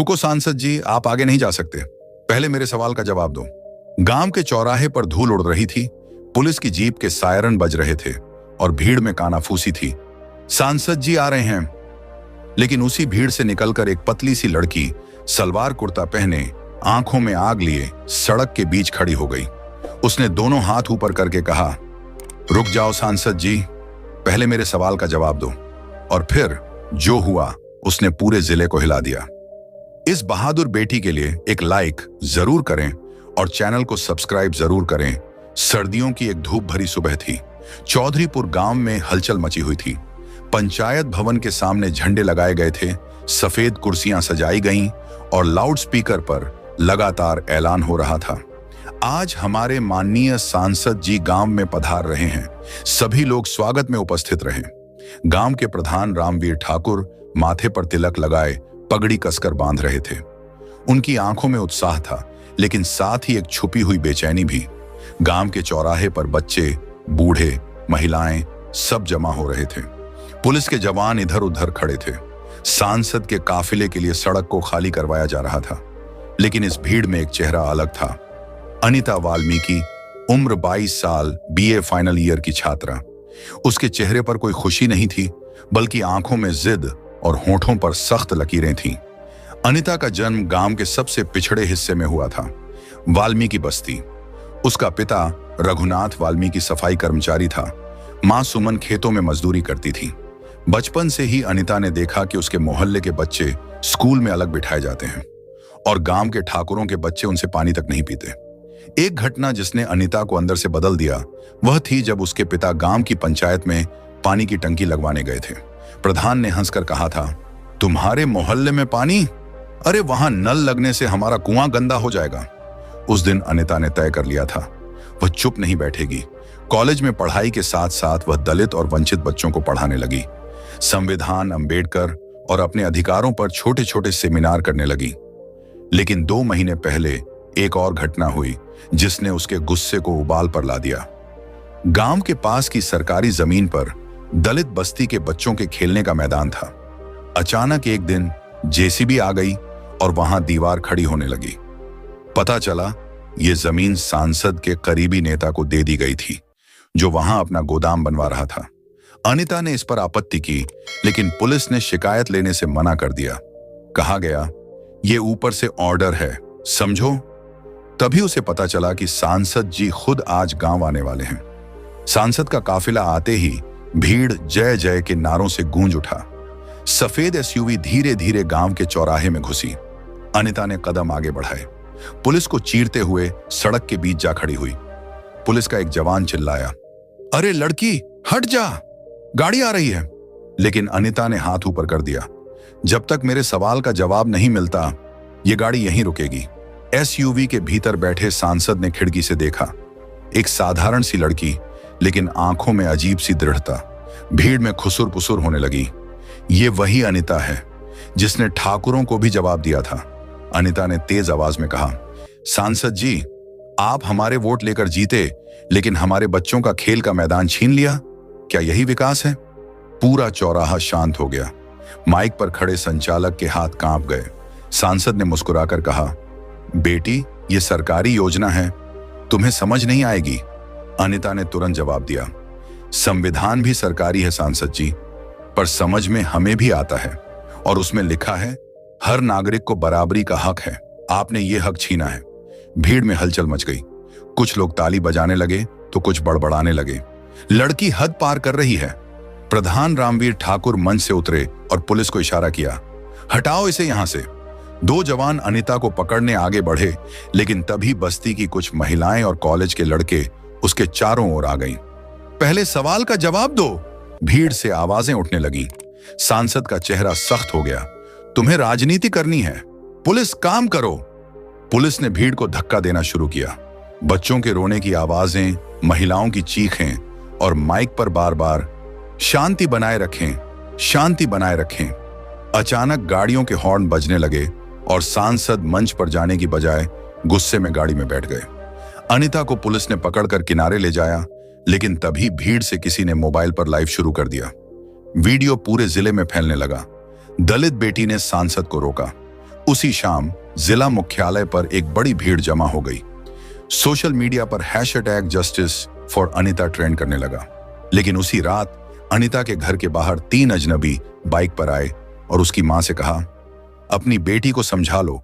रुको सांसद जी, आप आगे नहीं जा सकते। पहले मेरे सवाल का जवाब दो। गांव के चौराहे पर धूल उड़ रही थी, पुलिस की जीप के सायरन बज रहे थे और भीड़ में कानाफूसी थी। सांसद जी आ रहे हैं। लेकिन उसी भीड़ से निकलकर एक पतली सी लड़की सलवार कुर्ता पहने, आंखों में आग लिए सड़क के बीच खड़ी हो गई। उसने दोनों हाथ ऊपर करके कहा, रुक जाओ सांसद जी, पहले मेरे सवाल का जवाब दो। और फिर जो हुआ उसने पूरे जिले को हिला दिया। इस बहादुर बेटी के लिए एक लाइक जरूर करें और चैनल को सब्सक्राइब जरूर करें। सर्दियों की एक धूप भरी सुबह थी। चौधरीपुर गांव में हलचल मची हुई थी। पंचायत भवन के सामने झंडे लगाए गए थे, सफेद कुर्सियां सजाई गईं और लाउडस्पीकर पर लगातार ऐलान हो रहा था, आज हमारे माननीय सांसद जी गांव में पधार रहे हैं। सभी लोग स्वागत में उपस्थित रहे। गांव के प्रधान रामवीर ठाकुर माथे पर तिलक लगाए पगड़ी कसकर बांध रहे थे। उनकी आंखों में उत्साह था, लेकिन साथ ही एक छुपी हुई बेचैनी भी। गांव के चौराहे पर बच्चे, बूढ़े, महिलाएं सब जमा हो रहे थे। पुलिस के जवान इधर उधर खड़े थे। सांसद के काफिले के लिए सड़क को खाली करवाया जा रहा था। लेकिन इस भीड़ में एक चेहरा अलग था। अनिता वाल्मीकि, उम्र 22 साल, बीए फाइनल ईयर की छात्रा। उसके चेहरे पर कोई खुशी नहीं थी, बल्कि आंखों में जिद और होठों पर सख्त लकीरें थीं। अनिता का जन्म गांव के सबसे पिछड़े हिस्से में हुआ था, वाल्मीकि बस्ती। उसका पिता रघुनाथ वाल्मीकि सफाई कर्मचारी था। मां सुमन खेतों में मजदूरी करती थी। बचपन से ही अनिता ने देखा कि उसके मोहल्ले के बच्चे स्कूल में अलग बिठाए जाते हैं और गांव के ठाकुरों के बच्चे उनसे पानी तक नहीं पीते। एक घटना जिसने अनिता को अंदर से बदल दिया वह थी जब उसके पिता गांव की पंचायत में पानी की टंकी लगवाने गए थे। प्रधान ने हंसकर कहा था, तुम्हारे मोहल्ले में पानी? अरे वहां नल लगने से हमारा कुआं गंदा हो जाएगा। उस दिन अनिता ने तय कर लिया था, वह चुप नहीं बैठेगी। कॉलेज में पढ़ाई के साथ साथ वह दलित और वंचित बच्चों को पढ़ाने लगी। संविधान, अंबेडकर और अपने अधिकारों पर छोटे छोटे सेमिनार करने लगी। लेकिन 2 महीने पहले एक और घटना हुई जिसने उसके गुस्से को उबाल पर ला दिया। गांव के पास की सरकारी जमीन पर दलित बस्ती के बच्चों के खेलने का मैदान था। अचानक एक दिन जेसीबी आ गई और वहां दीवार खड़ी होने लगी। पता चला यह जमीन सांसद के करीबी नेता को दे दी गई थी, जो वहां अपना गोदाम बनवा रहा था। अनिता ने इस पर आपत्ति की, लेकिन पुलिस ने शिकायत लेने से मना कर दिया। कहा गया, यह ऊपर से ऑर्डर है, समझो। तभी उसे पता चला कि सांसद जी खुद आज गांव आने वाले हैं। सांसद का काफिला आते ही भीड़ जय जय के नारों से गूंज उठा। सफेद एसयूवी धीरे धीरे गांव के चौराहे में घुसी। अनिता ने कदम आगे बढ़ाए, पुलिस को चीरते हुए सड़क के बीच जा खड़ी हुई। पुलिस का एक जवान चिल्लाया, अरे लड़की हट जा, गाड़ी आ रही है। लेकिन अनिता ने हाथ ऊपर कर दिया, जब तक मेरे सवाल का जवाब नहीं मिलता ये गाड़ी यहीं रुकेगी। एसयूवी के भीतर बैठे सांसद ने खिड़की से देखा, एक साधारण सी लड़की, लेकिन आंखों में अजीब सी दृढ़ता। भीड़ में खुसुर पुसुर होने लगी। ये वही अनिता है जिसने ठाकुरों को भी जवाब दिया था। अनिता ने तेज आवाज में कहा, सांसद जी, आप हमारे वोट लेकर जीते, लेकिन हमारे बच्चों का खेल का मैदान छीन लिया। क्या यही विकास है? पूरा चौराहा शांत हो गया। माइक पर खड़े संचालक के हाथ कांप गए। सांसद ने मुस्कुराकर कहा, बेटी, ये सरकारी योजना है, तुम्हें समझ नहीं आएगी। अनिता ने तुरंत जवाब दिया, संविधान भी सरकारी है सांसद जी, पर समझ में हमें भी आता है और उसमें लिखा है हर नागरिक को बराबरी का हक है। आपने ये हक छीना है। भीड़ में हलचल मच गई। कुछ लोग ताली बजाने लगे तो कुछ बड़बड़ाने लगे, लड़की हद पार कर रही है। प्रधान रामवीर ठाकुर मंच से उतरे और पुलिस को इशारा किया, हटाओ इसे यहां से। 2 जवान अनिता को पकड़ने आगे बढ़े, लेकिन तभी बस्ती की कुछ महिलाएं और कॉलेज के लड़के उसके चारों ओर आ गईं। पहले सवाल का जवाब दो, भीड़ से आवाजें उठने लगीं। सांसद का चेहरा सख्त हो गया, तुम्हें राजनीति करनी है, पुलिस काम करो। पुलिस ने भीड़ को धक्का देना शुरू किया। बच्चों के रोने की आवाजें, महिलाओं की चीखें और माइक पर बार बार शांति बनाए रखें, शांति बनाए रखें। अचानक गाड़ियों के हॉर्न बजने लगे और सांसद मंच पर जाने की बजाय गुस्से में गाड़ी में बैठ गए। अनिता को पुलिस ने पकड़कर किनारे ले जाया, लेकिन तभी भीड़ से किसी ने मोबाइल पर लाइव शुरू कर दिया। वीडियो पूरे जिले में फैलने लगा। दलित बेटी ने सांसद को रोका। उसी शाम जिला मुख्यालय पर एक बड़ी भीड़ जमा हो गई। सोशल मीडिया पर hashtag justice for Anita trend करने लगा। लेकिन उसी रात अनिता के घर के बाहर 3 अजनबी बाइक पर आए और उसकी मां से कहा, अपनी बेटी को समझा लो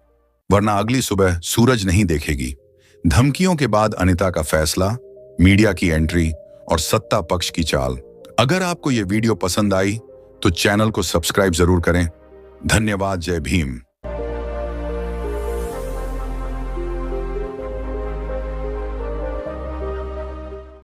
वरना अगली सुबह सूरज नहीं देखेगी। धमकियों के बाद अनिता का फैसला, मीडिया की एंट्री और सत्ता पक्ष की चाल। अगर आपको यह वीडियो पसंद आई तो चैनल को सब्सक्राइब जरूर करें। धन्यवाद। जय भीम।